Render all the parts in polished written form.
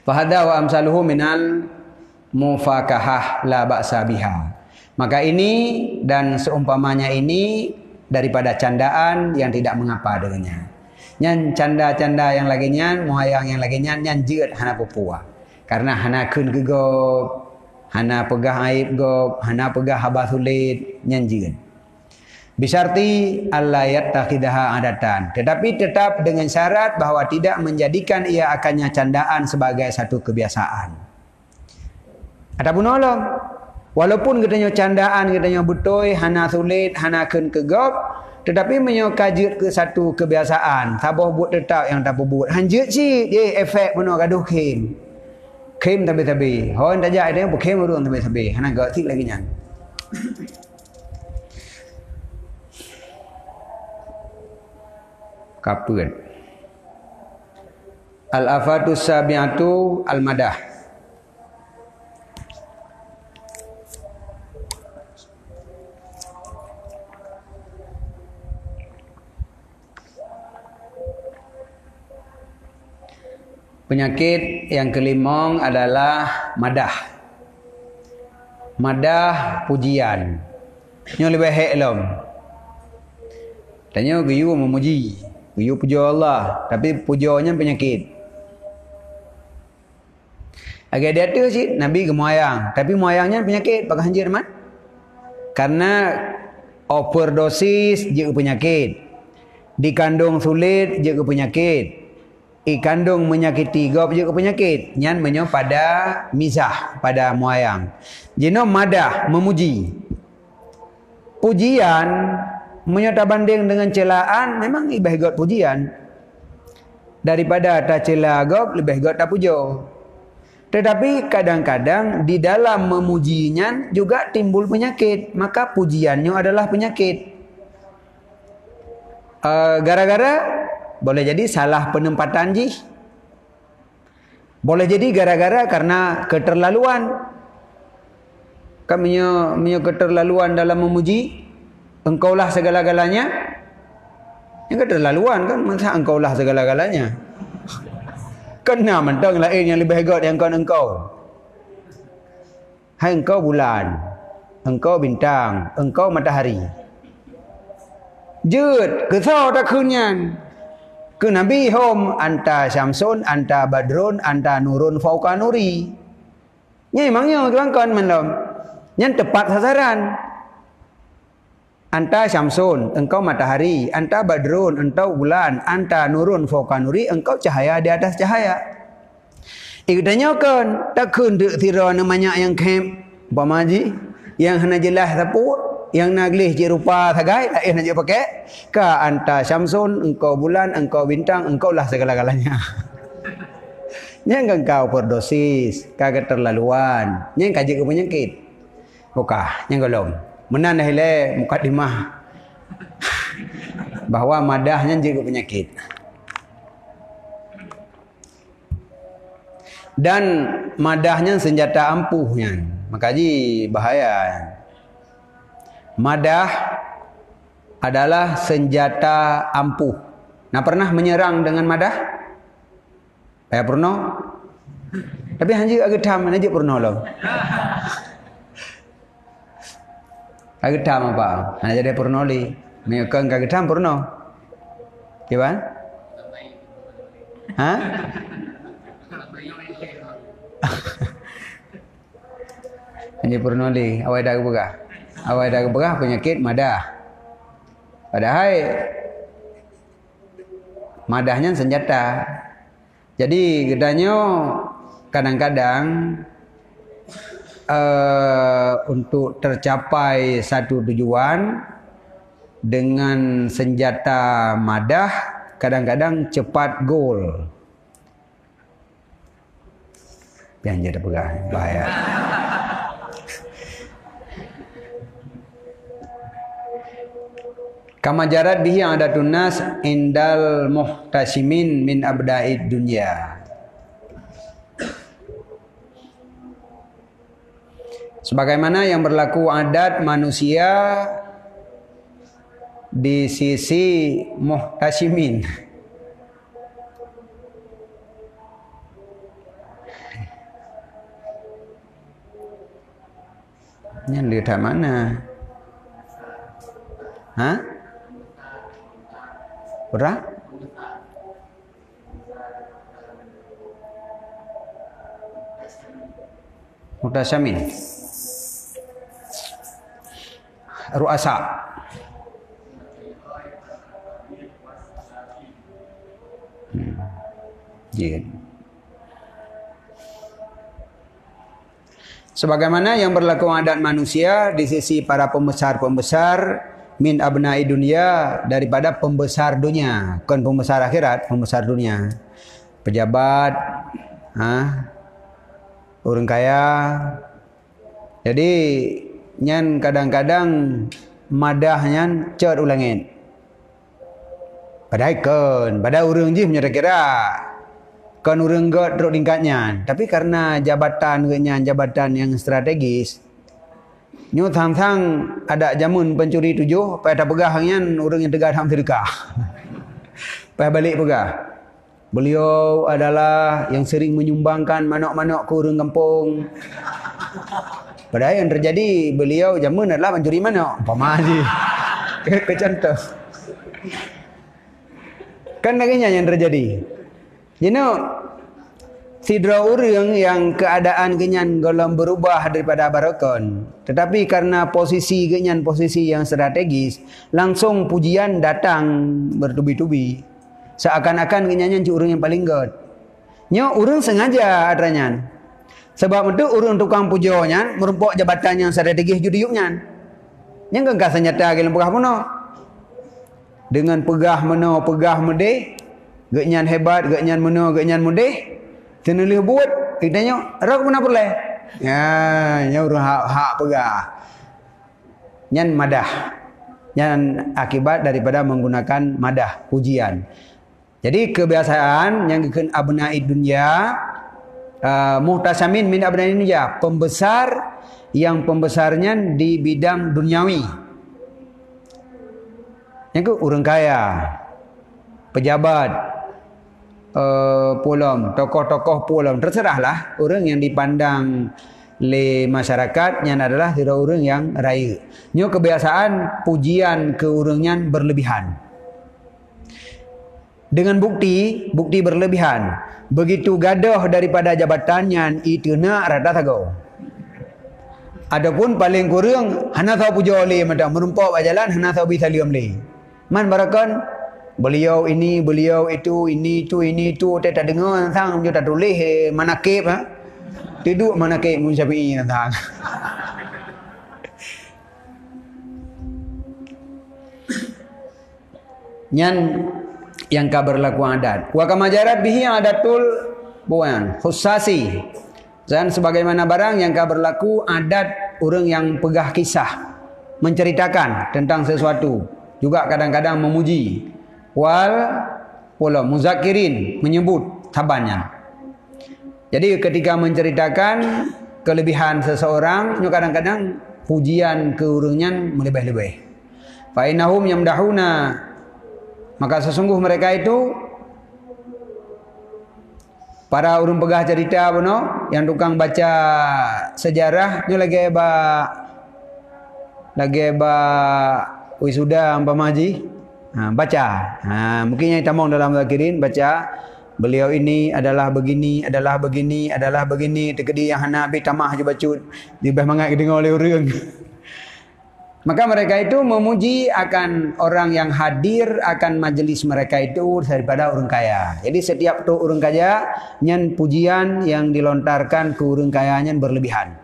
Fahadha wa amsaluhu minal mufakahah la ba'sa biha. Maka ini dan seumpamanya ini daripada candaan yang tidak mengapa dengannya. Nyan canda-canda yang lagi nyan, muhayang yang lagi nyan jeut hana pupua. Karena hana keun gegop, hana pegah aib gop, hana pegah habah sulit, nyan jeut. Bisarti alla yattaqidaha adatan. Tetapi tetap dengan syarat bahawa tidak menjadikan ia akannya candaan sebagai satu kebiasaan. Adapun nolong, walaupun katanya candaan, katanya betul, hana sulit, hana keun kegop, tetapi menyokajut ke satu kebiasaan. Tabah buat tetap yang tak buat. Hanjut sih, dia efek penuh gaduh kem. Kem tabi-tabi. Orang tak jahit dia, kem urung tabi-tabi. Hana gatik lagi nyan. Kapun. Al-afatus sabi'atu al-madah. Penyakit yang kelima adalah madah. Madah pujian. Nyo lebih baik lom. Tanya geyu memuji. Geyu puja Allah, tapi pujanya penyakit. Agak dia tu sih Nabi gemoyang, tapi moyangnya penyakit pakai hanjir mat. Karena overdosis juga penyakit. Dikandung sulit juga penyakit. Kandung menyakiti gop juga penyakit. Nyan menyo pada mizah, pada moyang. Jino madah memuji. Pujian menyata banding dengan celaan memang lebih baik pujian daripada tak cela gop lebih baik tak pujo. Tetapi kadang-kadang di dalam memujinya juga timbul penyakit, maka pujiannya adalah penyakit. Gara-gara boleh jadi salah penempatan jih, boleh jadi gara-gara karena keterlaluan. Kami punya keterlaluan dalam memuji. Engkaulah segala-galanya. Yang keterlaluan kan, masa engkaulah segala-galanya. Kena mentang lain yang lebih hebat yang engkau. Hai engkau bulan, engkau bintang, engkau matahari. Jut, kesau tak kunyan. Ke Nabi hom anta syamsun, anta badrun, anta nurun fauqa nuri. Nya emangnya kelangkan malam. Yang tepat sasaran. Anta syamsun, engkau matahari. Anta badrun, engkau bulan. Anta nurun fauqa nuri, engkau cahaya di atas cahaya. Ikutanya kan, tak kundu tira namanya yang kem. Pamaji, yang hana jelas taput, yang naglih je rupa sagai, tak nak je pakai. Ka anta syamsun, engkau bulan, engkau bintang, engkau lah segala-galanya. Yang engkau perdosis, kagak keterlaluan. Yang kaji ke penyakit. Buka, yang golong. Menan hele mukadimah bahwa madahnya juga penyakit. Dan madahnya senjata ampuhnya. Makanya bahaya. Madah adalah senjata ampuh. Nah, pernah menyerang dengan madah? Saya pernah. Tapi hanya agak tam aja pernah loh. Agak tam apa? Hanya jadi pernah li. Menyokong agak tam pernah. Gimana? Hah? Hanya pernah li. Awal dah berah. Awal dah berah penyakit madah. Padahal madahnya senjata. Jadi gedanya kadang-kadang untuk tercapai satu tujuan dengan senjata madah kadang-kadang cepat gol. Yang jadi bahaya. Kama jarat bihi adatun nas indal muhtasimin min abda'id dunya. Sebagaimana yang berlaku adat manusia di sisi muhtasimin. Nyan lihat mana? Hah? Berapa? Mutasyamin. Ru'asa. Yeah. Sebagaimana yang berlaku adat manusia di sisi para pembesar-pembesar min abna'i dunia, daripada pembesar dunia, bukan pembesar akhirat, pembesar dunia, pejabat, orang kaya. Jadi nyan kadang-kadang madah nyan cer ulangin. Padahal kan, pada orang je punya kira. Kan orang god teruk tingkatnya, tapi karena jabatan jabatan yang strategis, nyu thang-thang ada jamun pencuri tujuh, pada pegahnya orang yang tegak ham sedekah. Pada balik pegah. Beliau adalah yang sering menyumbangkan manok-manok ke orang kampung. Padahal yang terjadi beliau jamun adalah pencuri manok. Pamaji. Kecontoh. Kan lagi yang terjadi. Sidra orang yang keadaan kenyan golong berubah daripada barakon, tetapi karena posisi kenyan posisi yang strategis, langsung pujian datang bertubi-tubi. Seakan-akan kenyan orang yang paling god. Nyo orang sengaja adanya. Sebab itu orang tukang pujonya merumpok jabatan yang strategis judiyuknya. Yang enggak senyata gelem pegah puno. Dengan pegah meno pegah mede. Gaknyan hebat, gaknyan meno, gaknyan mudih. Tenulih buat, kitanya rak mana boleh. Ya, nya urang hak pegah. Nyan madah. Nyan akibat daripada menggunakan madah, pujian. Jadi kebiasaan yang diken abna'i dunya, muhtasamin min abna'i dunya, pembesar yang pembesarnya di bidang duniawi. Yang ke orang kaya, pejabat, pulam, tokoh-tokoh pulam, terserahlah orang yang dipandang oleh masyarakat yang adalah orang yang raya. Nyo kebiasaan pujian ke orangnya berlebihan. Dengan bukti berlebihan. Begitu gadah daripada jabatannya itu nak rata tago. Adapun paling kurang hana tahu puja oleh macam merumpak berjalan hana tahu bisa liam le. Man barakan beliau ini, beliau itu, ini itu, tak dengar tentang, dia tak tulis manakib, tidur manakib Imam Syafi'i tentang. Nyan yang kabar laku adat. Wa kama jarat bihi adatul buan khussasi. Dan sebagaimana barang yang kabar laku adat orang yang pegah kisah, menceritakan tentang sesuatu, juga kadang-kadang memuji. Wal pula muzakirin menyebut tabannya. Jadi ketika menceritakan kelebihan seseorang, kadang-kadang pujian ke orangnya melebih-lebih. Fa innahum yamdahuna, maka sesungguh mereka itu para orang pegah cerita beno, yang tukang baca sejarah, lagi wisuda umpamaji. Baca, mungkin yang tamang dalam zakirin baca beliau ini adalah begini, adalah begini, adalah begini. Tekedi yang hana habis tamah je baca, dibah mangat dengar oleh orang. Maka mereka itu memuji akan orang yang hadir akan majlis mereka itu daripada orang kaya. Jadi setiap tu orang kaya, nyan pujian yang dilontarkan ke orang kayanya berlebihan.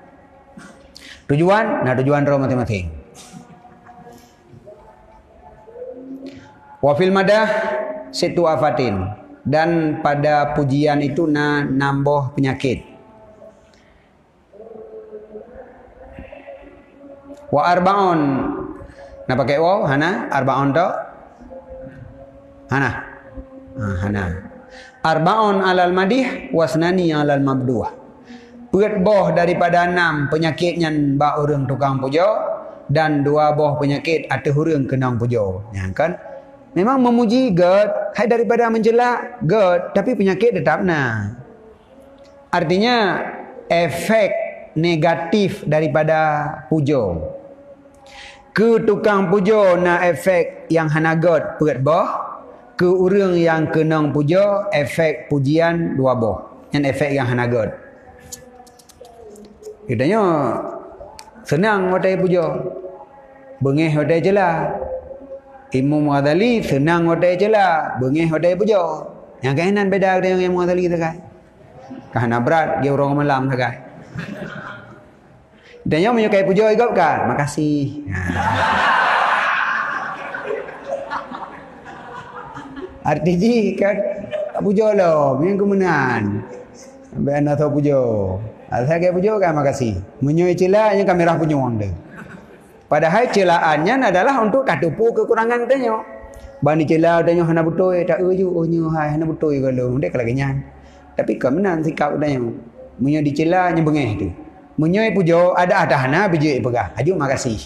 Tujuan roh masing-masing. Wafil madah situ afatin, dan pada pujian itu nambah penyakit. Wa arbaun, pakai waw hana arbaun to hana arbaun alal madih wasnani alal mabduh. Berat boh daripada 6 penyakitnya ba orang tukang puja, dan 2 boh penyakit atau orang kenang puja. Ya kan? Memang memuji God, hai daripada menjelak God, tapi penyakit tetap nah. Artinya efek negatif daripada pujo. Ke tukang pujo na efek yang hanagot perat boh, ke orang yang kenang pujo efek pujian dua boh. Yang efek yang hanagot. Katanya senang hotai pujo. Bengih hotai jelah. Imam Ghazali senang hotai jelah, bengih hotai pujo. Yang kainan beda dengan Imam Ghazali tu kan. Kahana berat dia orang malam tu kan. Dan yang menyukai pujo igap kan? Makasih. Arti kan pujo lo, yang kemenan. Sampai anda tahu pujo. Saya kayak pujo kan makasih. Menyuai celahnya kamera pujo anda. Padahal celaannya adalah untuk katupu kekurangan katanya. Bani celah katanya hana betul tak uju ohnya hai hana betul kalau ndek kalau kenyan. Tapi kemenan sikap katanya. Menyuai dicelahnya bengih tu. Menyuai pujo ada hana biji pegah. Aju makasih.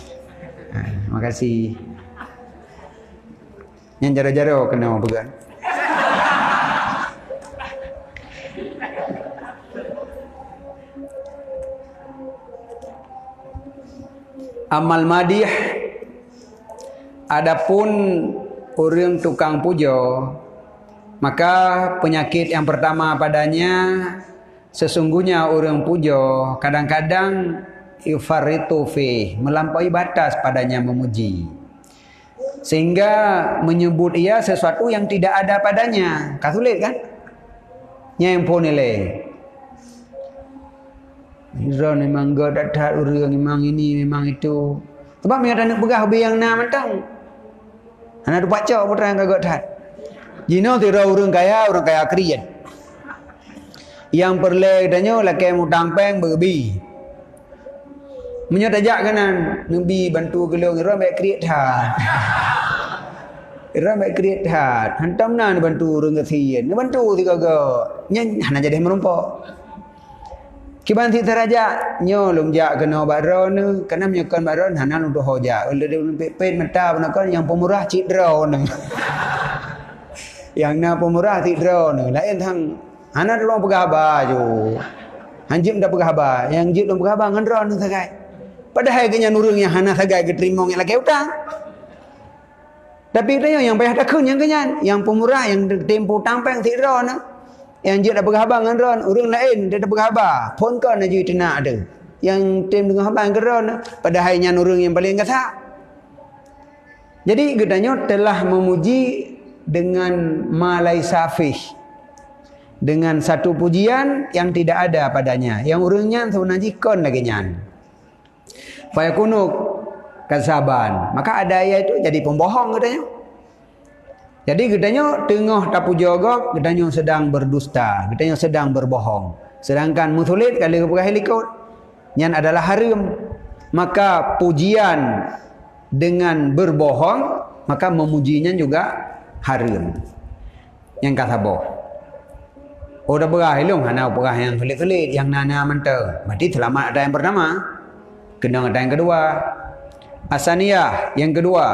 Makasih. Yang jara-jara kena pegang. Amal madih, adapun orang tukang pujo, maka penyakit yang pertama padanya sesungguhnya orang pujo kadang-kadang yufarritu fi, melampaui batas padanya memuji, sehingga menyebut ia sesuatu yang tidak ada padanya. Kasulit kan? Nyempon nilai. Izan memang gak dapat orang memang ini memang itu. Sebab dia nak pegah hobi yang nak mentang. Anak tu baca putra yang gak dapat. Jino tira orang kaya krian. Yang perle tanya laki mutang peng berbi. Menyajak kanan nabi bantu gelung ira mek kriat hat. Ira mek kriat hat. Hantam nan bantu orang kesian. Bantu tiga gak. Nyen hana jadi merompak. Kiban ti teraja nyo lum ja kena baron ne kana menyekan baron hanan untuk hoja ule pen mata benakan yang pemurah cidra ne yang na pemurah cidra ne lain thang hanan long pegaba ju hanjim dah pegaba yang jip long pegaba ngan ron sagai padahal kenya nurung yang hana sagai keterima yang lagi utang tapi dia yang payah takun yang kenyan yang pemurah yang tempo tampang cidra ne yang dia dah berkhabar dengan ron, orang lain dia dah berkhabar. Pun kan aja itu nak ada. Yang tim dengan khabar dengan ron, padahal yang orang yang paling kata. Jadi gedanya telah memuji dengan malai safih. Dengan satu pujian yang tidak ada padanya. Yang orangnya sebenarnya kon lagi nyan. Fayakunuk kasaban. Maka ada ayat itu jadi pembohong katanya. Jadi gedanya tengah tapu jogok, gedanya sedang berdusta, gedanya sedang berbohong. Sedangkan musulit kalau bukan helikot, yang adalah haram. Maka pujian dengan berbohong, maka memujinya juga haram. Yang kata boh. Oh dah berah ilung, hana berah yang kelit-kelit, yang nana mentah. Berarti selamat ada yang pertama, kena ada yang kedua. Asaniyah yang kedua.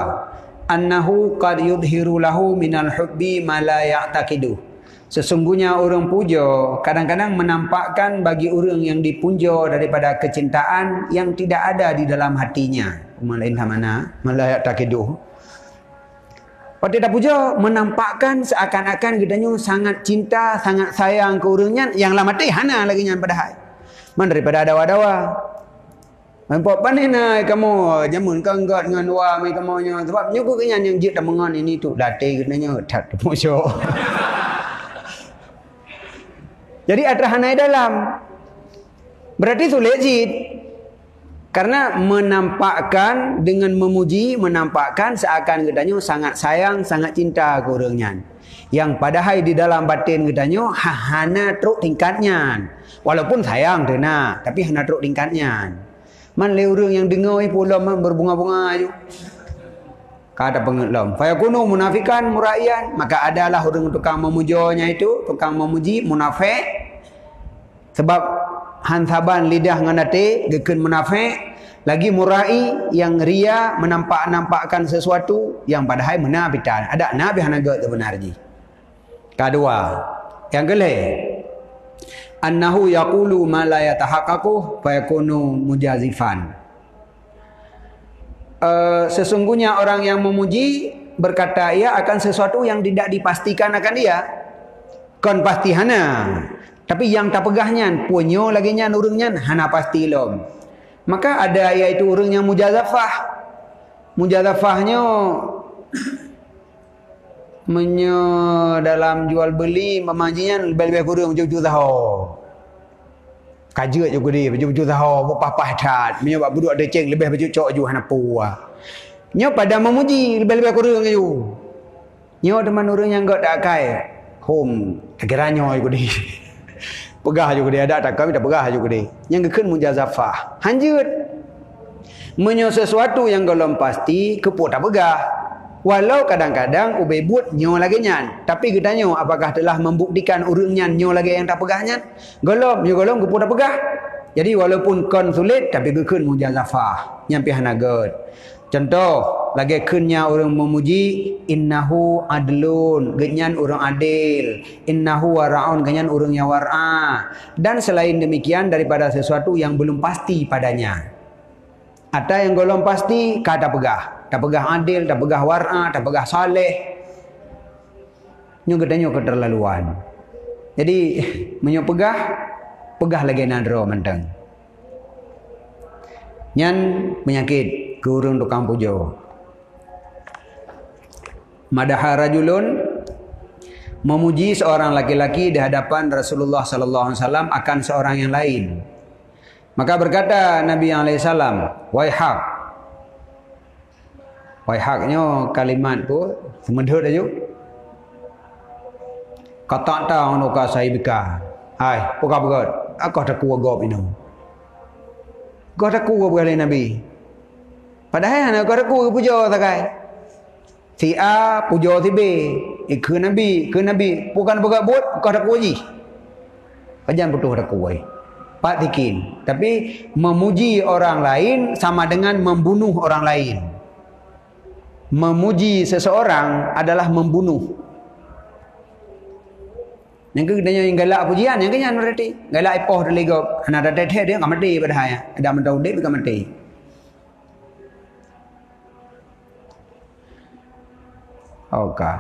Annahu qad yudhiru lahu minal hubbi ma la ya'taqidu. Sesungguhnya orang pujo kadang-kadang menampakkan bagi orang yang dipujo daripada kecintaan yang tidak ada di dalam hatinya. Umalain mana? Ma la ya'taqidu. Pada tidak pujo menampakkan seakan-akan gedanya sangat cinta, sangat sayang ke orangnya yang lama mati hana lagi nyan padahal. Man daripada dawa-dawa. Nampak panina kamu jamun kanggat dengan wa mai kamu nya sebab nyu kenyan yang jit mengan ini tu latih kenanya tak puso. Jadi atrahanai dalam berarti sulit jit karena menampakkan dengan memuji menampakkan seakan gedanya sangat sayang sangat cinta ke orangnya yang padahal di dalam batin gedanya hana truk tingkatnya walaupun sayang dena tapi hana truk tingkatnya. Man le orang yang dengar pula berbunga-bunga je. Kata pengelam. Fayakunu munafikan muraian. Maka adalah orang tukang memujonya itu. Tukang memuji munafik. Sebab hansaban lidah dengan hati. Geken munafik. Lagi murai yang ria menampak-nampakkan sesuatu. Yang padahal menafikan. Ada nabi hanaga itu benar je. Kedua. Yang kelih. annahu yaqulu ma la yatahaqqaqu fa yakunu mujazifan. Sesungguhnya orang yang memuji berkata ia akan sesuatu yang tidak dipastikan akan dia. Kon pasti hana. Tapi yang tak pegahnya punyo lagi nya urangnya hana pasti lom. Maka ada iaitu urang yang mujazafah. Mujazafahnya menyo dalam jual beli memajinya lebih-lebih kurang jujur tahu. Kajet juga dia jujur tahu papah tat menyo bab buduk ada ceng lebih baju cok ju hana puah. Nyo pada memuji lebih-lebih kurang ju. Nyo teman urang yang enggak tak kai. Home tegeranyo juga dia. Pegah juga dia ada tak kami tak pegah juga dia. Yang kekeun mujazafah. Hanjut. Menyo sesuatu yang golong pasti keput tak pegah. Walau kadang-kadang ubay buat nyo lagi nyan. Tapi kita nyo apakah telah membuktikan urangnya nyo lagi yang tak pegahnya? Golong, nyo golong keput tak pegah. Jadi walaupun kon sulit tapi kekeun mujazafah. Nyampi hanaget. Contoh, lagi kennya orang memuji innahu adlun, genyan orang adil, innahu wara'un, genyan orang yang war'a. Dan selain demikian daripada sesuatu yang belum pasti padanya. Ada yang golong pasti kata pegah, tak pegah adil, tak pegah war'a, tak pegah saleh. Nyo gedanya keterlaluan. Jadi menyo pegah lagi nadro menteng. Nyan penyakit kurung tukang pujo. Madaha rajulun memuji seorang laki-laki di hadapan Rasulullah sallallahu alaihi wasallam akan seorang yang lain. Maka berkata Nabi alaihi salam, "Waihak." Waihaknya kalimat tu semedhut aja. Kata ta ono ka sahibika. Hai, pokok-pokok, aku tak kuat gop ini. Kau tak kuat boleh Nabi. Padahal anak kau tak kuat puja takai. Si A puja si B. Ke Nabi, bukan buat kau tak kuat ji. Jangan betul tak kuat. Pak tikin. Tapi memuji orang lain sama dengan membunuh orang lain. Memuji seseorang adalah membunuh. Yang kedanya yang galak pujian, yang kedanya berarti galak ipoh dari gop. Anak ada teh dia enggak mati padahal. Ada mentau dia enggak mati. Okah.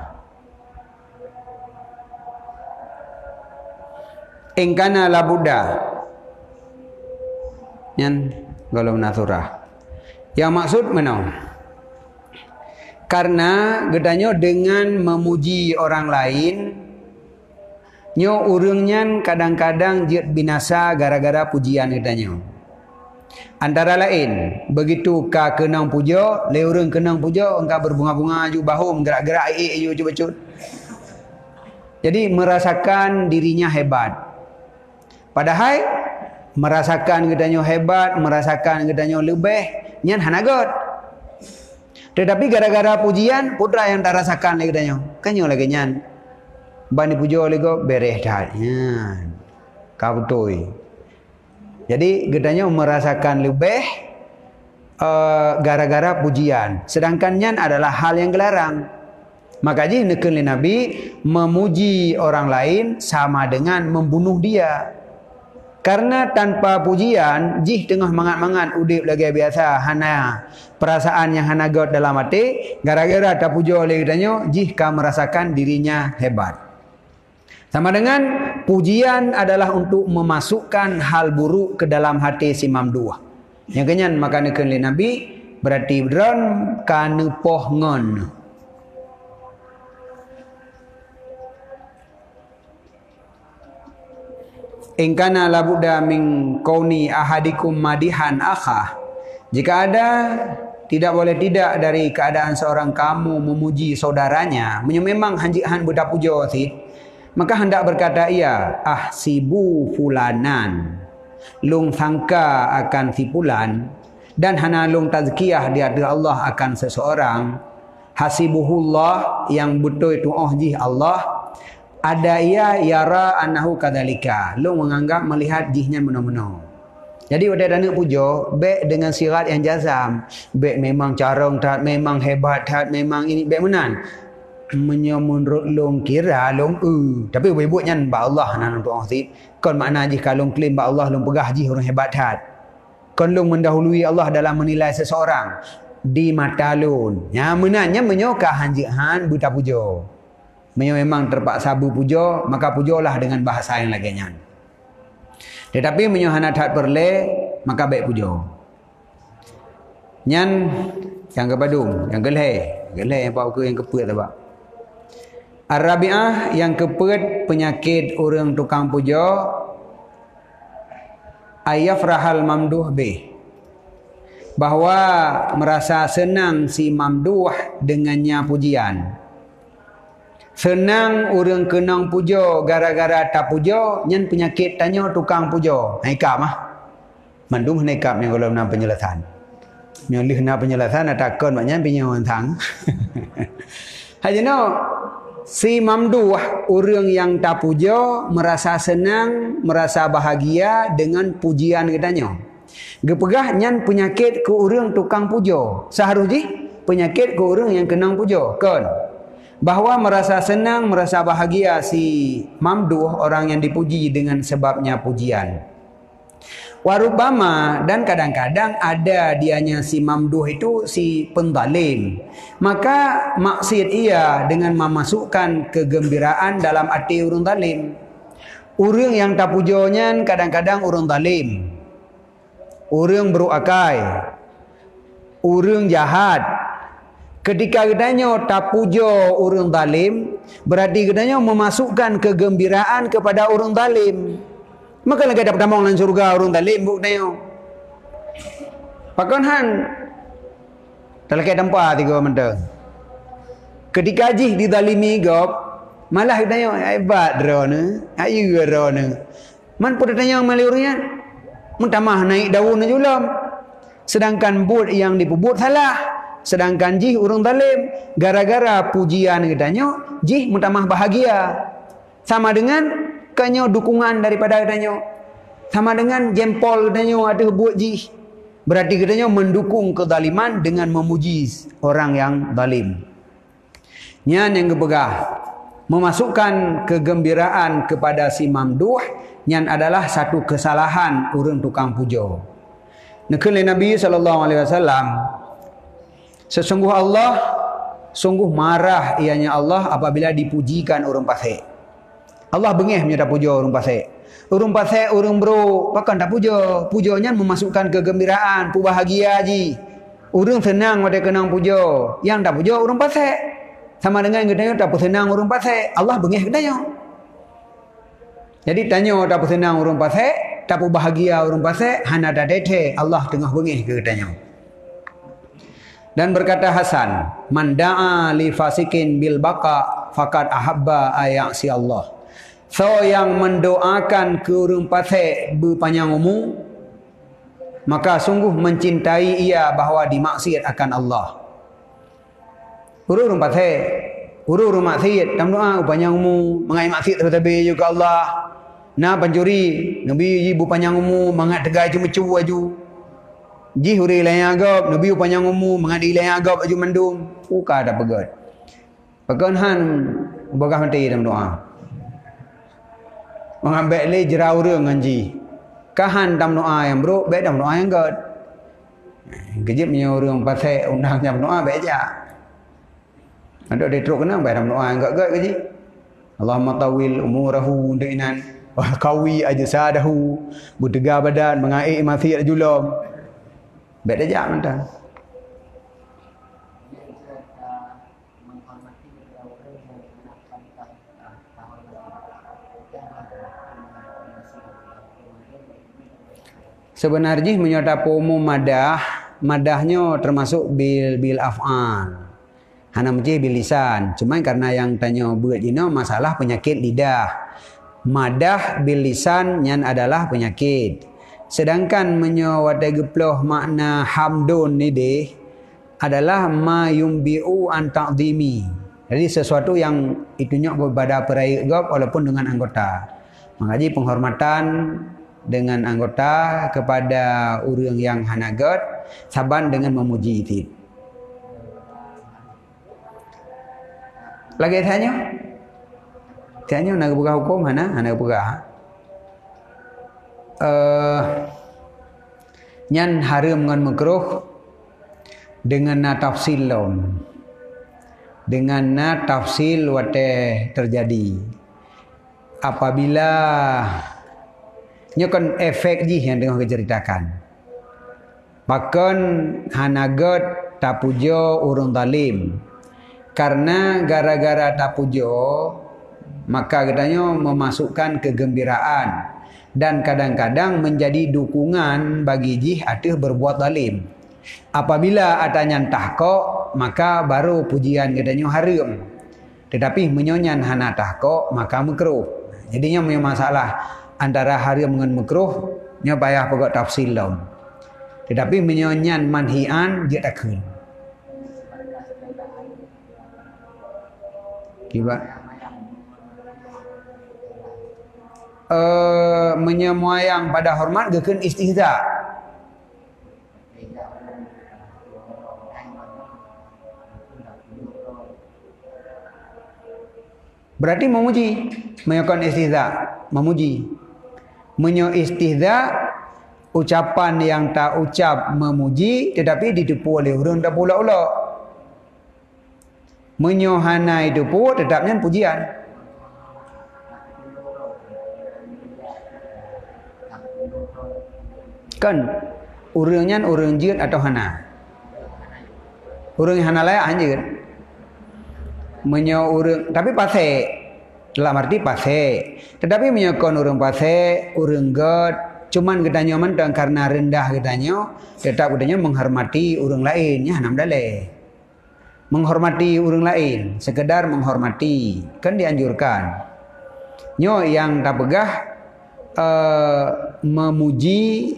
Engkana la Buddha. Yang golong naturah. Yang maksud mana? Karena gedanya dengan memuji orang lain nyo urangnya kadang-kadang jet binasa gara-gara pujian gedanya. Antara lain, begitu ka kenang puja, le urang kenang puja, engkau berbunga-bunga ju bahu, gerak-gerak ju cuba-cuba. Jadi merasakan dirinya hebat. Padahal merasakan gedanya hebat, merasakan gedanya lebih, nyan hanagot. Tetapi gara-gara pujian, putra yang tak rasakan lagi gedanya. Kanyo lagi nyan. Bani puja lego bereh dah. Kau betul. Jadi gedanya merasakan lebih gara-gara pujian. Sedangkan nyan adalah hal yang gelarang. Maka ji neken Nabi memuji orang lain sama dengan membunuh dia. Karena tanpa pujian, jih tengah mangat-mangat udip lagi biasa hana perasaan yang hana got dalam hati. Gara-gara tak puja oleh gedanya, jih ka merasakan dirinya hebat. Sama dengan pujian adalah untuk memasukkan hal buruk ke dalam hati si mamduah. Yang kenyan maka neken Nabi berarti dron kanu pohngon. Ingkana la budda min kauni ahadikum madihan akha. Jika ada tidak boleh tidak dari keadaan seorang kamu memuji saudaranya, memang hanjihan budak puja sih. Maka hendak berkata ia, ahsibu fulanan, lung sangka akan si fulan, dan hana lung tazkiyah di hati Allah akan seseorang, hasibuhullah yang betul itu jih Allah, ada ia yara annahu kadzalika, lung menganggap melihat jihnya meno-meno. Jadi udah dana puja, baik dengan sirat yang jazam, baik memang carong tat, memang hebat tat, memang ini baik menan. menurut long kira long tapi buat nyan ba Allah nan untuk ahli kon makna ji kalau klaim ba Allah long pegah ji orang hebat hat kon long mendahului Allah dalam menilai seseorang di mata lun nya menanya menyoka hanjihan buta pujo memang terpaksa pujo maka pujolah dengan bahasa yang lagi nyan tetapi menyohana hat perle maka baik pujo nyan yang kepadung yang geleh apa ke yang kepet apa Ar-Rabi'ah yang kepet penyakit orang tukang puja ayafrahal mamduh bih bahwa merasa senang si mamduh dengannya pujian senang orang kenang puja gara-gara tak puja nyan penyakit tanya tukang puja haikam mandum haikam yang kalau nak penjelasan yang lih nak penjelasan atakon maknya pinjauan thang hajino si mamduh orang yang tak puja merasa senang, merasa bahagia dengan pujian katanya. Gepegah nyan penyakit ke orang tukang puja. Seharusnya penyakit ke orang yang kenang puja. Kan? Bahawa merasa senang, merasa bahagia si mamduh orang yang dipuji dengan sebabnya pujian. Warubama dan kadang-kadang ada dianya si mamduh itu si penzalim. Maka maksud ia dengan memasukkan kegembiraan dalam hati orang zalim. Orang yang tak pujanya kadang-kadang orang zalim. Orang beruakai. Orang jahat. Ketika katanya tak puja orang zalim, berarti katanya memasukkan kegembiraan kepada orang zalim. Maka lagi dapat tamang dalam surga orang zalim buk tayo. Pakon han talak tempat tiga mentang. Ketika jih dizalimi gop, malah tayo hebat drone, ayu drone. Man pun tanya maliurnya, mun tamah naik daun julam. Sedangkan bud yang dipubut salah. Sedangkan jih orang zalim gara-gara pujian katanya, jih mun tamah bahagia. Sama dengan kanyo dukungan daripada katanya sama dengan jempol katanya ada buat jih berarti katanya mendukung kezaliman dengan memuji orang yang zalim nyan yang kepegah memasukkan kegembiraan kepada si mamduh nyan adalah satu kesalahan orang tukang puja nekele Nabi SAW sesungguh Allah sungguh marah ianya Allah apabila dipujikan orang fasik Allah bengih menyerah puja orang pasik. Orang pasik, orang bro, pakan tak puja. Pujanya memasukkan kegembiraan, bahagia ji. Orang senang pada kenang puja. Yang tak puja orang pasik. Sama dengan katanya tak senang orang pasik. Allah bengih katanya. Jadi tanya tak senang orang pasik, tak bahagia orang pasik, hana tak dete. Allah tengah bengih katanya. Dan berkata Hasan, man da'a li fasikin bil baqa faqad ahabba ayasi Allah. So yang mendoakan ke orang pasik berpanjang umur maka sungguh mencintai ia bahawa dimaksiat akan Allah. Orang pasik, orang maksiat dalam doa panjang umur, mengai maksiat terlebih juga Allah. Nah pencuri, Nabi ibu panjang umur, mangat tegai cuma cu aju. Ji huri lain agak, Nabi panjang umur, mangat di lain agak aju mendung. Buka ada pegat. Pegan han bagah mati dalam doa. Mengambil le jerau orang anji. Kahan dalam doa yang bro, baik dalam doa yang god. Kejip punya orang pasal undang dalam doa baik aja. Ada dia teruk kena baik dalam doa yang god kejip. Allahumma tawil umurahu dinan wa qawi ajsadahu budega badan mengai masih julam. Baik aja mentang. Sebenarnya menyatakan umum madahnya termasuk bil af'al. Hana mesti bil lisan. Cuma karena yang tanya buat ini masalah penyakit lidah. Madah bil lisan yang adalah penyakit. Sedangkan menyawada geploh makna hamdun ni deh adalah ma yumbi'u an ta'zimi. Jadi sesuatu yang itunya kepada perai gop walaupun dengan anggota. Mengaji penghormatan dengan anggota kepada orang yang hanagat saban dengan memuji itu. Lagi tanya. Tanya nak buka hukum mana? Nak buka. Nyan haram ngan makruh dengan na tafsil laun. Dengan na tafsil wate terjadi. Apabila nyokan efek ji yang tengah keceritakan. Bahkan hanagat tapujo urung talim. Karena gara-gara tapujo maka katanya memasukkan kegembiraan dan kadang-kadang menjadi dukungan bagi jih atih berbuat zalim. Apabila ada nyantah kok maka baru pujian katanya haram. Tetapi menyonyan hana tahko maka makruh. Jadinya punya masalah antara haram dengan makruh nya payah pokok tafsil laun. Tetapi menyonyan manhian dia takun. Kiba menyemoyang pada hormat gekeun istihza. Berarti memuji, menyokan istihza, memuji. Menyo istihza ucapan yang tak ucap memuji tetapi ditipu oleh orang tak pula-ula. Menyo hana itu pun tetapnya pujian. Kan urangnya urang jeut atau hana. Urang hana layak anjeut. Menyo urang tapi pase. Dalam arti pase. Tetapi menyokon urang pase, urang god, cuman katanya mentang karena rendah katanya, tetap katanya menghormati urang lain nya nam dale. Menghormati urang lain, sekedar menghormati, kan dianjurkan. Nyo yang tak pegah memuji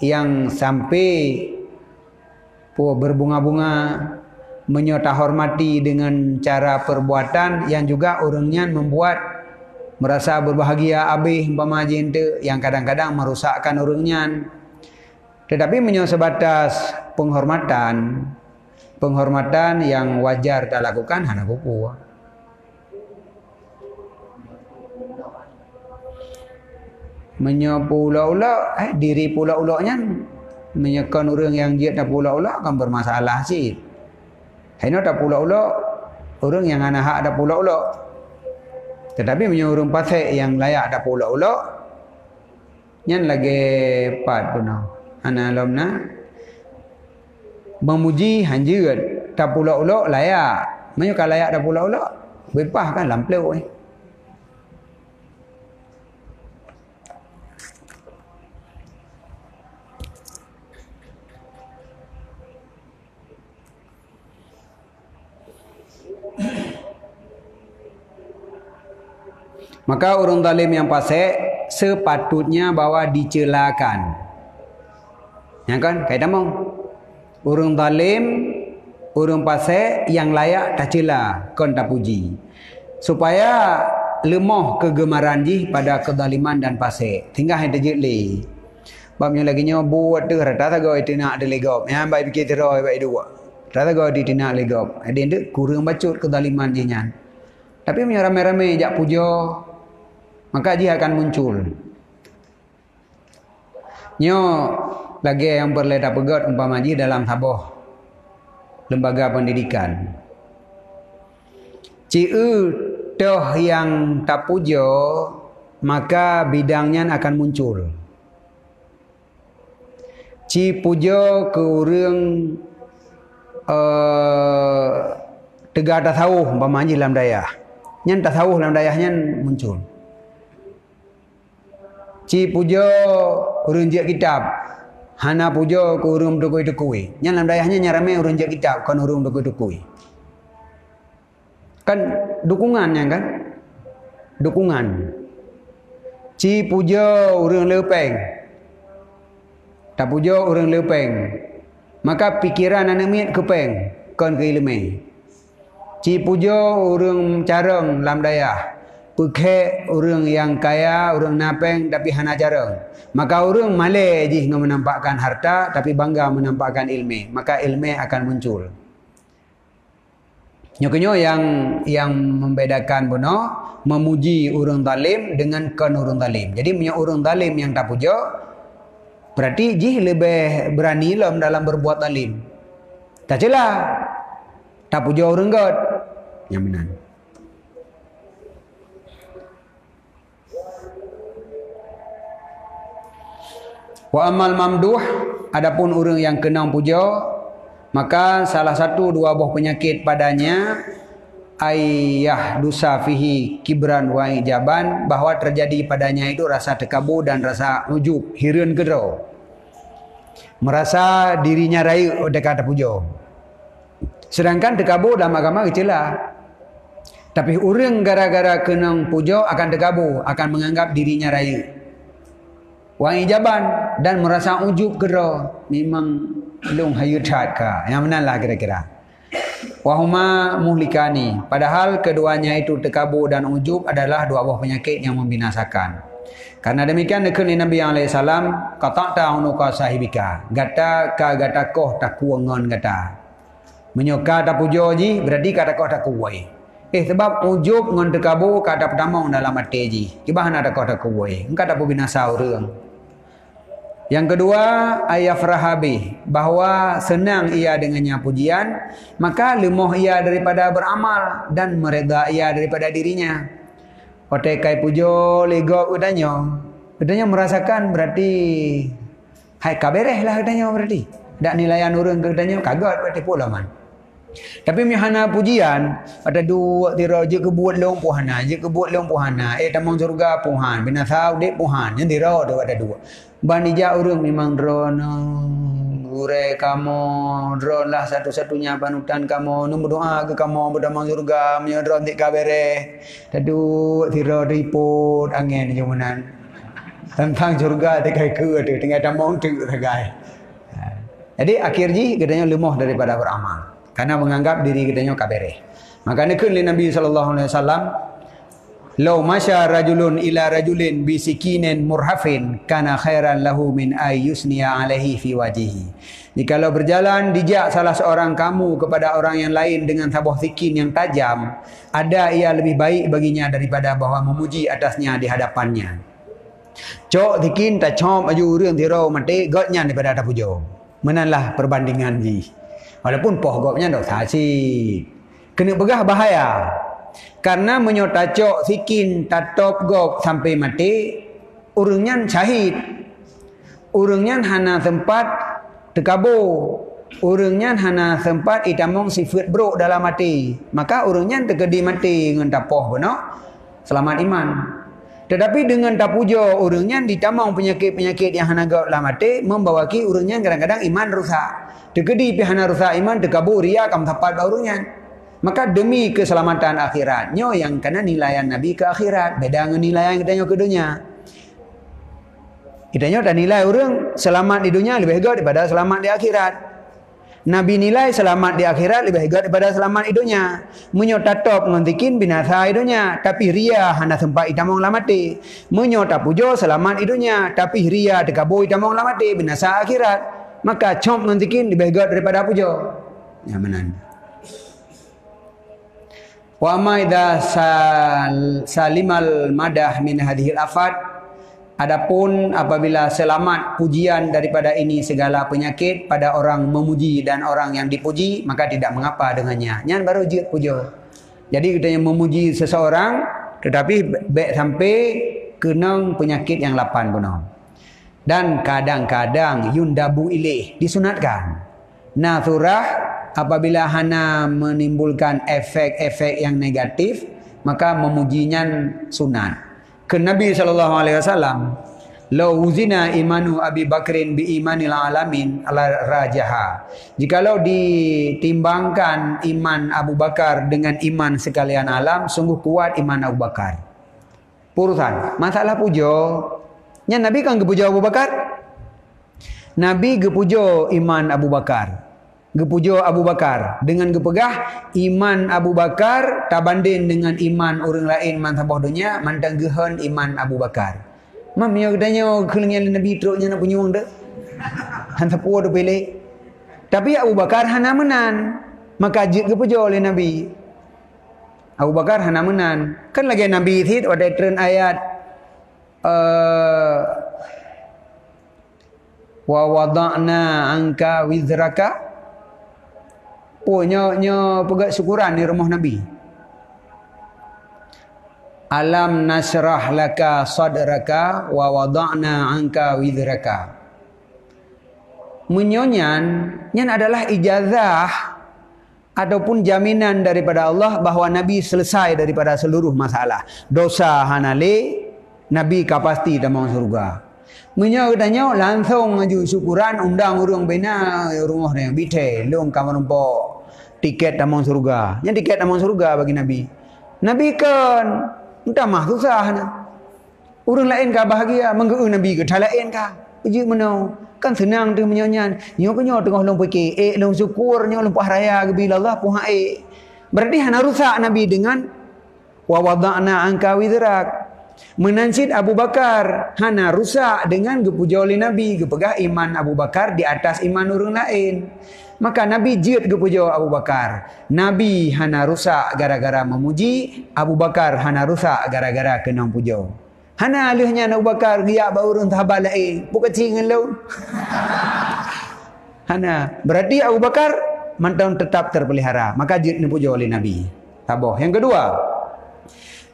yang sampai berbunga-bunga menyota hormati dengan cara perbuatan yang juga orangnya membuat merasa berbahagia abih umpama jente yang kadang-kadang merusakkan orangnya. Tetapi menyo sebatas penghormatan yang wajar tak lakukan hana buku. Menyepula-ula diri pula-ulanya menyekan orang yang dia tak pula-ula akan bermasalah sih. Hanya tak pula-ula orang yang ana hak tak pula-ula. Tetapi menyuruh pasai yang layak tak pula-ula nyan lagi pat punau. Ana lomna memuji hanjeut tak pula-ula layak. Menyo ka layak tak pula-ula bepah kan lamplau Maka orang zalim yang fasik sepatutnya bahwa dicelakan. Ya kan? Kaitan mau. Orang zalim, orang fasik yang layak tak cela, kon tak puji. Supaya lemah kegemaran jih pada kezaliman dan fasik. Tinggal yang terjadi. Babnya lagi nya buat tu rata go itu nak ada legop. Ya baik fikir teroi baik dua. Rata go di nak legop. Ada ndak kurang bacut kezaliman jihnya. Tapi punya rame-rame jak pujo maka dia akan muncul. Nyo lagi yang berleda pegot umpama ji dalam saboh lembaga pendidikan. Ciu toh yang tak pujo maka bidangnya akan muncul. Ci pujo ke urang tegak tasawuf umpama ji dalam dayah. Nyan tasawuf dalam dayahnya muncul. Ci pujo urang jek kitab. Hana pujo ke urang dekui-dekui. Nyan dalam dayahnya nyarame urang jek kitab kan urang dekui-dekui. Kan dukungannya kan? Dukungan. Ci pujo urang lepeng. Tak pujo urang lepeng. Maka pikiran anak miat kepeng kan ke ilmu. Ci pujo urang careng dalam dayah. Pekhe orang yang kaya, orang napeng tapi hana jarang. Maka orang malai je menampakkan harta tapi bangga menampakkan ilmu. Maka ilmu akan muncul. Nyokonyo yang membedakan bono memuji urang zalim dengan kan urang zalim. Jadi punya urang zalim yang tak puja berarti jih lebih berani dalam berbuat zalim. Tak celah. Tak puja urang god. Yang benar. Wa amal mamduh, adapun orang yang kena puja, maka salah satu dua buah penyakit padanya ayah dusa fihi kibran wa ijaban, bahawa terjadi padanya itu rasa tekabur dan rasa ujub, hireun kedro. Merasa dirinya rayu oleh kata puja. Sedangkan tekabur dalam agama kecelah. Tapi orang gara-gara kena puja akan tekabur, akan menganggap dirinya rayu. Wang ijaban dan merasa ujub kedro, memang belum hayutat ka. Yang benar kira-kira. Wahuma muhlikani. Padahal keduanya itu tekabur dan ujub adalah dua buah penyakit yang membinasakan. Karena demikian nekun Nabi SAW qata'ta unuka sahibika. Gata ka gata koh tak kuangon gata. Menyoka tak puja ji berarti kata koh tak kuai. Sebab ujub ngon tekabur kata pertama dalam mati ji. Kibahana tak koh tak kuai. Engkau tak binasa orang. Yang kedua, ayafrahabi, bahawa senang ia dengannya pujian, maka lemah ia daripada beramal dan mereda ia daripada dirinya. Otekai pujo lego udanya merasakan berarti hai kabereh lah udanya berarti. Dak nilaian urang udanya kagat berarti pula man. Tapi mihana pujian ada dua tira je kebuat long puhana je kebuat long puhana tamang surga puhan binasa udik puhan yang tira tu ada dua banija urang memang drone gure kamu drone lah satu-satunya panutan kamu nu berdoa ke kamu berdamang surga nya drone tik kabere tadu tira ripot angin jumanan tentang surga tikai ke tu tinggal tamang tu ragai. Jadi akhirnya katanya lemah daripada beramal. Karena menganggap diri kitanya kabere. Maka nekun li Nabi SAW, "Law masya rajulun ila rajulin bisikinin murhafin kana khairan lahu min ayyusniya alaihi fi wajihi." Jikalau berjalan dijak salah seorang kamu kepada orang yang lain dengan sebuah sikin yang tajam, ada ia lebih baik baginya daripada bahawa memuji atasnya di hadapannya. Cok sikin tak com aju urang tiro mati gotnya daripada tak pujo. Menanlah perbandingan ji. Walaupun poh gopnya dok tasik. Kena begah bahaya. Karena menyotacok sikin tatop gop sampai mati, urangnya syahid. Urangnya hana tempat tekabur. Urangnya hana tempat itamong sifat buruk dalam mati. Maka urangnya terkedi mati dengan tapoh benar. Selamat iman. Tetapi dengan tapujo urangnya ditamong penyakit-penyakit yang hana gop dalam mati, membawaki urangnya kadang-kadang iman rusak. Terkedi pihana rusak iman terkabur ria kam tapat barunya. Maka demi keselamatan akhiratnya yang kena nilaian Nabi ke akhirat. Beda dengan nilaian kita ke dunia. Kita tak nilai orang selamat di dunia lebih hebat daripada selamat di akhirat. Nabi nilai selamat di akhirat lebih hebat daripada selamat di dunia. Menyo tatop ngontikin binasa di dunia, tapi ria hana sempat itamong lamati. Menyo tapujo selamat di dunia, tapi ria terkabur itamong lamati binasa akhirat. Maka com ngontikin lebih hebat daripada pujo. Ya benar. Wa ma idza salimal madah min hadhil afat, adapun apabila selamat pujian daripada ini segala penyakit pada orang memuji dan orang yang dipuji, maka tidak mengapa dengannya. Nyan baru jid pujo. Jadi kita yang memuji seseorang tetapi baik sampai kena penyakit yang 8 benar. Dan kadang-kadang yundabu ilih disunatkan. Nathurah apabila hana menimbulkan efek-efek yang negatif, maka memujinya sunat. Ke Nabi SAW, "Law uzina imanu Abi Bakrin bi imanil alamin ala rajaha." Jikalau ditimbangkan iman Abu Bakar dengan iman sekalian alam, sungguh kuat iman Abu Bakar. Urusan masalah pujo. Nya Nabi kan gepujo Abu Bakar. Nabi gepujo iman Abu Bakar. Gepujo Abu Bakar. Dengan gepegah iman Abu Bakar tabanding dengan iman orang lain man sabah dunia, mantang gehon iman Abu Bakar. Mam yo katanya kelengnya Nabi truknya nak punyung dah. Han sapu do pilih. Tapi Abu Bakar hana menan. Maka jid gepujo oleh Nabi. Abu Bakar hana menan. Kan lagi Nabi itu ada turun ayat wa wada'na anka wizraka. Nya pegat syukuran di rumah Nabi. Alam nasrah laka sadraka wa wada'na anka wizraka. Menyonyan nyan adalah ijazah ataupun jaminan daripada Allah bahawa Nabi selesai daripada seluruh masalah. Dosa hanale Nabi kapasti dalam surga. Menyo katanya langsung ngaju syukuran undang urang bina rumah yang bite long kamar nampak tiket dalam surga. Yang tiket dalam surga bagi Nabi. Nabi kan entah mah susah na. Urang lain ka bahagia menggeu Nabi ke lain ka. Uji menau kan senang tu menyonyan. Nyo kenyo tengah long fikir long syukur nyo long raya ke bila Allah puha Berarti hana rusak Nabi dengan wa wada'na anka wizrak. Menancit Abu Bakar hana rusak dengan gepuja oleh Nabi, gepegah iman Abu Bakar di atas iman orang lain. Maka Nabi jid gepuja Abu Bakar. Nabi hana rusak gara-gara memuji, Abu Bakar hana rusak gara-gara kena puja. Hana alihnya Abu Bakar dia baurun sahabat lain, bukan cingan lu. Hana, berarti Abu Bakar mantau tetap terpelihara, maka jid dipuja oleh Nabi. Tabah. Yang kedua,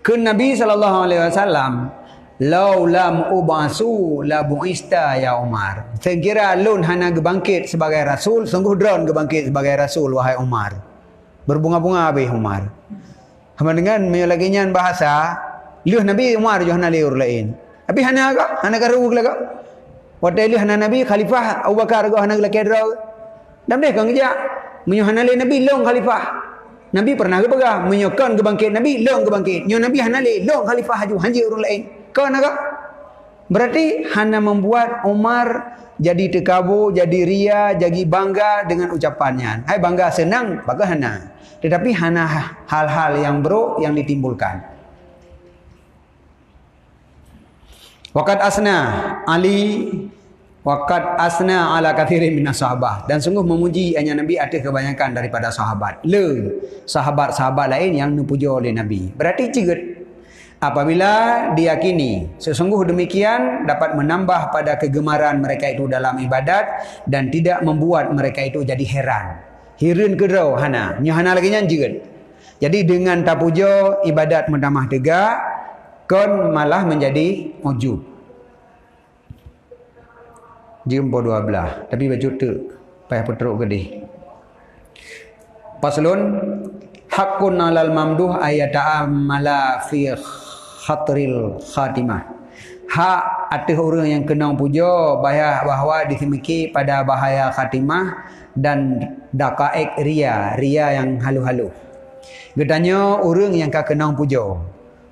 ke Nabi SAW, lau lam ubasu la bu'ista ya Umar. Saya kira lun hana gebangkit sebagai rasul, sungguh drone gebangkit sebagai rasul wahai Umar. Berbunga-bunga habis Umar. Sama dengan menyalaginya bahasa, liuh Nabi Umar jo hana liur lain. Tapi hana ka? Hana karu gelaga. Waktu liuh hana Nabi khalifah Abu Bakar go hana gelak kedra. Dam deh kang ja. Menyo hana le Nabi long khalifah. Nabi pernah ke pegah menyokon ke bangkit Nabi long ke bangkit. Nyo Nabi hana le long khalifah haju hanji orang lain. Kau nak? Berarti hana membuat Umar jadi terkabur, jadi ria, jadi bangga dengan ucapannya. Hai bangga senang, bagus hana. Tetapi hana hal-hal yang buruk yang ditimbulkan. Waqad asna Ali waqad asna ala kathirin minas sahabah, dan sungguh memuji hanya Nabi atas kebanyakan daripada sahabat. Sahabat-sahabat lain yang dipuja oleh Nabi. Berarti cigut apabila diyakini sesungguh demikian dapat menambah pada kegemaran mereka itu dalam ibadat dan tidak membuat mereka itu jadi heran. Hirin kedrau hana, nya hana lagi nya cigut. Jadi dengan tapuja ibadat menambah tegak kon malah menjadi ujub. Jumpa 12 tapi baju tu payah petruk gede. Paslun haqqun 'alal mamduh ayata'amala fi khatril khatimah. Hak atas orang yang kena puja bahawa disemiki pada bahaya khatimah dan daqaik ria yang halu-halu. Gedanya orang yang kena puja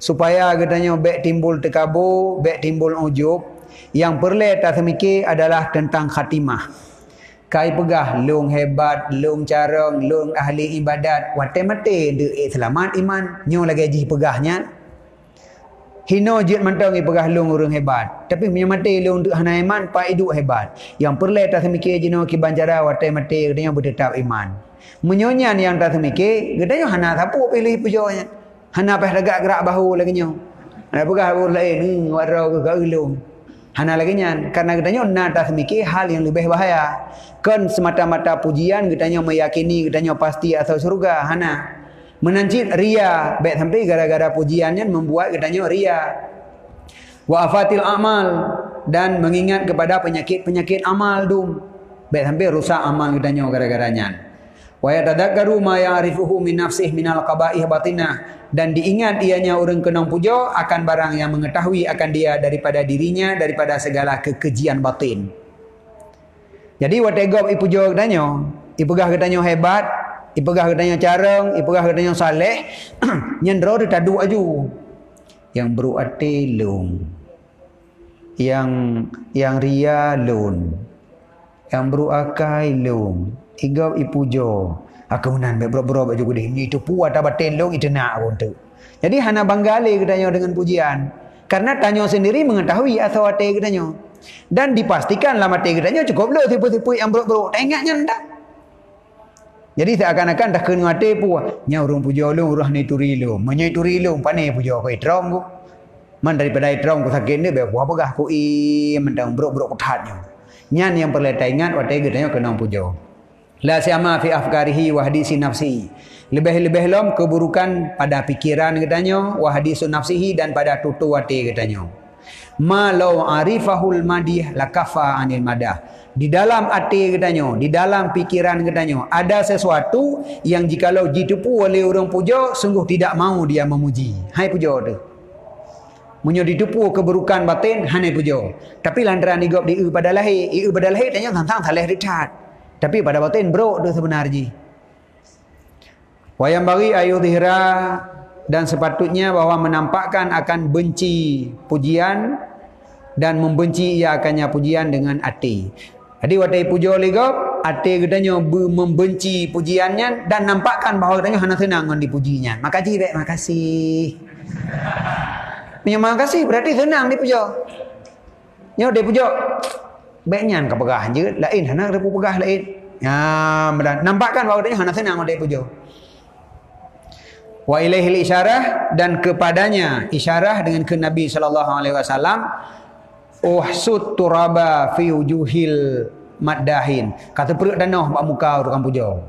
supaya gedanya baik timbul tekabur, baik timbul ujub. Yang perlu tak semikir adalah tentang khatimah. Kai pegah long hebat, long carang, long ahli ibadat, wate mate de selamat iman, nyo lagi ji pegahnya. Hino jit mantang pegah long orang hebat. Tapi punya mate long untuk hana iman pa hidup hebat. Yang perlu tak semikir jino ki banjara wate mate gedanya bertetap iman. Menyonyan yang tak semikir, gedanya hana sapu pilih pujanya. Hana pah dagak gerak bahu lagi nyo. Ada pegah bahu lain, warau ke gaulung. Hana lagi nyan, karena katanya nak semikir hal yang lebih bahaya. Kan semata-mata pujian katanya meyakini katanya pasti asal surga. Hana menancit ria, baik sampai gara-gara pujiannya membuat katanya ria. Wa afatil amal, dan mengingat kepada penyakit-penyakit amal dum. Baik sampai rusak amal katanya gara-garanya. Wa yatadakkaru ma ya'rifuhu min nafsihi minal qaba'ih batinah, dan diingat ianya orang kena puja akan barang yang mengetahui akan dia daripada dirinya, daripada segala kekejian batin. Jadi wategop ipuja katanya, ipegah katanya hebat, ipegah katanya carang, ipegah katanya saleh, nyendro ditadu aju. Yang berarti lung. Yang ria lun. Yang beruakai lung. Igau ipujo aku menan bro baju gede ni itu puat batin long itu nak pun tu. Jadi hana banggali katanya dengan pujian karena tanya sendiri mengetahui asal ate katanya dan dipastikan lah mate katanya cukup lo tipu-tipu yang bro tak ingatnya ndak. Jadi seakan-akan dah kena hati pun. Nya orang puja lu, orang ni turi lu. Menyai turi lu, pandai puja kau itrom ku. Man daripada itrom ku sakit ni, buah pegah ku mentang brok-brok kuthatnya. Nyan yang perlu ingat, waktu itu kena puja. La siama fi afkarihi wa hadisi nafsi. Lebih-lebih lom keburukan pada pikiran katanya, wa hadisu nafsihi dan pada tutu hati katanya. Ma law arifahul madih lakafa anil madah. Di dalam hati katanya, di dalam pikiran katanya, ada sesuatu yang jikalau ditipu oleh orang puja, sungguh tidak mau dia memuji. Hai puja tu. Munyo ditipu keburukan batin, hanai puja. Tapi lantaran digop di pada lahir, pada lahir tanya tentang saleh ricat. Tapi pada batin bro tu sebenarnya. Wayang bagi ayudhira dan sepatutnya bahwa menampakkan akan benci pujian dan membenci ia akannya pujian dengan hati. Jadi waktu puja legop, hati katanya membenci pujiannya dan nampakkan bahawa katanya hana senang dengan dipujinya. Makasih baik, makasih. Terima kasih berarti senang dipuja. Nyo dipuja. Baiknya ke pegah je, lain hana ada pegah lain. Ya, nampakkan bahawa katanya hana senang dengan dipuja. Wa ilaihil isyarah dan kepadanya isyarah dengan ke Nabi sallallahu alaihi wasallam uhsut turaba fi wujuhil maddahin. Kata perut danah bak muka orang puja.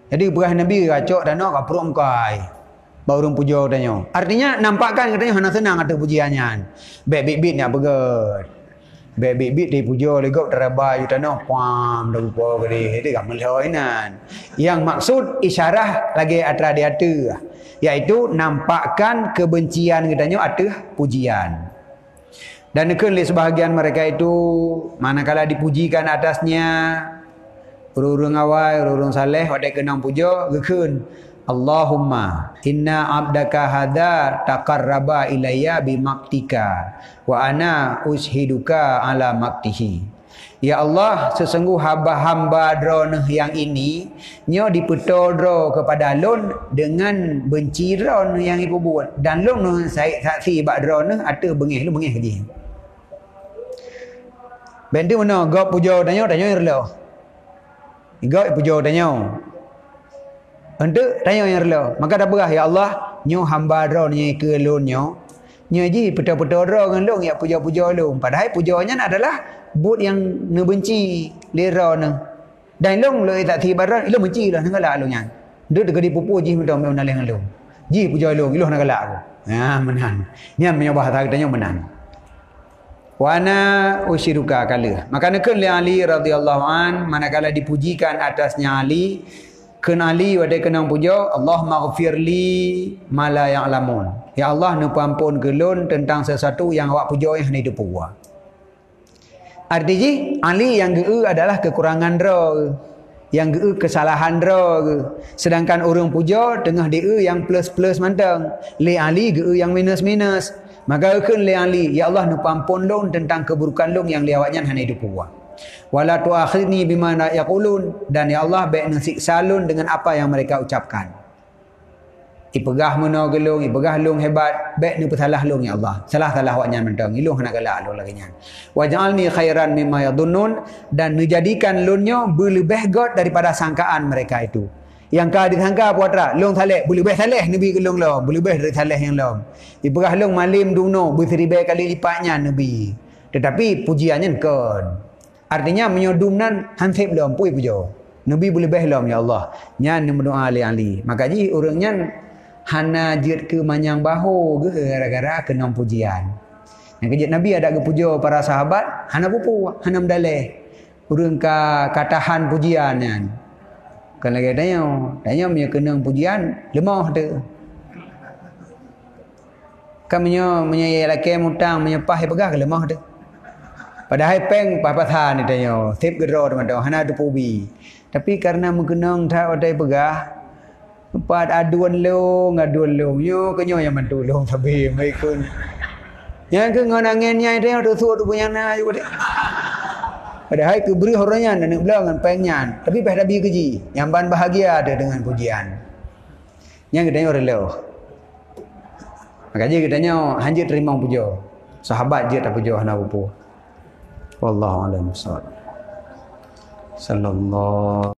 Jadi berah Nabi racok danah kat perut mukai. Bau orang puja tanya. Artinya nampakkan katanya hana senang ada pujiannya. Bebit-bit nak beget. Bebit-bit dia puja legop terabai tanah pam dah rupa gede. Itu gak melhoinan. Yang maksud isyarah lagi atra di hati, yaitu nampakkan kebencian katanya atas pujian. Dan nekun sebahagian mereka itu manakala dipujikan atasnya urung awal, urung saleh, wadai kenang puja, gekun Allahumma inna abdaka hadha taqarraba ilayya bimaktika wa ana ushiduka ala maktihi. Ya Allah, sesungguh hamba-hamba droneh yang ini nyo dipetodro kepada lon dengan benci dron yang ibu buat. Dan lon saya saksi bak droneh ate bengih lu bengih je. Bentu mana gop puja tanya irlo. Gop puja tanya. Untuk tanya yang rela. Maka dah berah, ya Allah, nyo hamba dron nye ke lon nyo. Nyo ji peta-peta dron dengan lon ya puja-puja lon. Padahal pujanya adalah but yang nebenci lera ne. Dan lon le tak tiba dron, lon benci lah dengan lon nya. Duk dekat di pupu ji minta mau naleng lon. Ji puja lon, lon nak galak aku. Ha menang. Nya punya bahasa katanya menang. Wa ana usyiruka kala. Maka nekun li Ali radhiyallahu an manakala dipujikan atasnya Ali kenali wadai kenang puja Allah maghfirli ma la ya'lamun. Ya Allah nepa ampun gelun tentang sesuatu yang awak puja yang ni depa. Artinya Ali yang geu adalah kekurangan dra, yang geu kesalahan dra. Sedangkan orang puja tengah dia yang plus-plus mantang. Li Ali geu yang minus-minus. Maka keun li Ali, ya Allah nepa ampun long tentang keburukan long yang liawatnya hana depa. Wala tu'akhidni bima yaqulun, dan ya Allah baik nak siksa lun dengan apa yang mereka ucapkan. Ipegah mana gelung, ipegah lung hebat, baik ni pesalah lung ya Allah. Salah-salah awaknya mentang, ilung nak galak lung lagi nya. Waj'alni khairan mimma yadunnun, dan menjadikan lunnya berlebih god daripada sangkaan mereka itu. Yang kau disangka puatra, lung saleh, boleh lebih saleh Nabi ke lung lom, boleh lebih dari saleh yang lom. Ipegah lung malim duno, berseribu kali lipatnya Nabi. Tetapi pujiannya kon. Artinya menyodumnan hansip belum pui pujo. Nabi boleh belum ya Allah. Nyan berdoa ali. Maka ji orangnya hana jid ke manyang bahu ke gara-gara kena pujian. Yang kejut Nabi ada ke pujo para sahabat, hana pupu, hana mendaleh. Urang ka katahan pujian nyan. Kan lagi tanya punya kena pujian lemah tu. Kan punya laki mutang menyepah pegah ke lemah tu. Padahal peng papasan ni tanya, tip gedor macam hana ada pubi. Tapi karena mengenang tak ada pegah, empat aduan long, yo kenyo yang mantu long sabi maikun. Yang ke ngonangennya dia tu suatu punya na juga. Padahal ke beri orangnya dan nak belang dengan pengnya. Tapi pada bi keji, yang ban bahagia ada dengan pujian. Yang katanya orang lo. Makanya katanya hanjir terima puja. Sahabat je tak puja hana pupu. Wallahu a'lam bishawab. Sallallahu